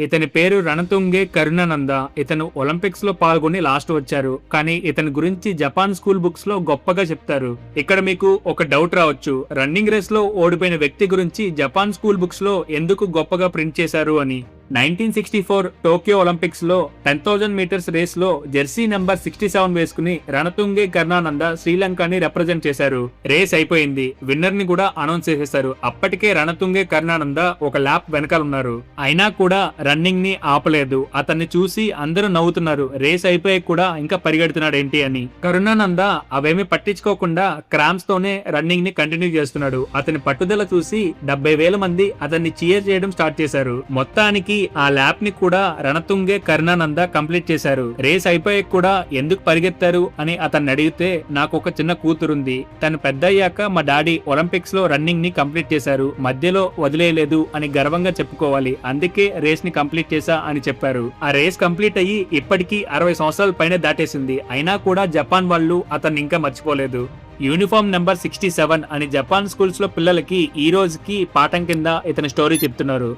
ఇతని పేరు రణతుంగే కరుణానంద. ఇతను ఒలింపిక్స్ లో పాల్గొని లాస్ట్ వచ్చారు. కానీ ఇతని గురించి జపాన్ స్కూల్ బుక్స్ లో గొప్పగా చెప్తారు. ఇక్కడ మీకు ఒక డౌట్ రావచ్చు, రన్నింగ్ రేస్ లో ఓడిపోయిన వ్యక్తి గురించి జపాన్ స్కూల్ బుక్స్ లో ఎందుకు గొప్పగా ప్రింట్ చేశారు అని. 1964 టోక్యో ఒలింపిక్స్ లో 10,000 మీటర్స్ రేస్ లో జెర్సీ నెంబర్ 67 వేసుకుని రణతుంగే కరుణానంద శ్రీలంకని రిప్రజెంట్ చేశారు. రేస్ అయిపోయింది, విన్నర్ ని కూడా అనౌన్స్ చేసేశారు. అప్పటికే రణతుంగే కరుణానంద ఒక ల్యాప్ వెనకాల ఉన్నారు. అయినా కూడా రన్నింగ్ ని ఆపలేదు. అతన్ని చూసి అందరూ నవ్వుతున్నారు. రేస్ అయిపోయి కూడా ఇంకా పరిగెడుతున్నాడు ఏంటి అని. కరుణానంద అవేమి పట్టించుకోకుండా క్రాంప్స్ తోనే రన్నింగ్ ని కంటిన్యూ చేస్తున్నాడు. అతని పట్టుదల చూసి 70,000 మంది అతన్ని చీర్ చేయడం స్టార్ట్ చేశారు. మొత్తానికి ఆ ల్యాప్ ని కూడా రణతుంగే కరుణానంద కంప్లీట్ చేశారు. రేస్ అయిపోయి కూడా ఎందుకు పరిగెత్తారు అని అతన్ని అడిగితే, నాకు ఒక చిన్న కూతురుంది, తను పెద్దయ్యాక మా డాడీ ఒలింపిక్స్ లో రన్నింగ్ ని కంప్లీట్ చేశారు, మధ్యలో వదిలేయలేదు అని గర్వంగా చెప్పుకోవాలి, అందుకే రేస్ ని కంప్లీట్ చేశా అని చెప్పారు. ఆ రేస్ కంప్లీట్ అయ్యి ఇప్పటికీ 60 సంవత్సరాల పైన దాటేసింది. అయినా కూడా జపాన్ వాళ్ళు అతన్ని ఇంకా మర్చిపోలేదు. యూనిఫామ్ నెంబర్ 67 అని జపాన్ స్కూల్స్ లో పిల్లలకి ఈ రోజుకి పాఠం కింద ఇతని స్టోరీ చెప్తున్నారు.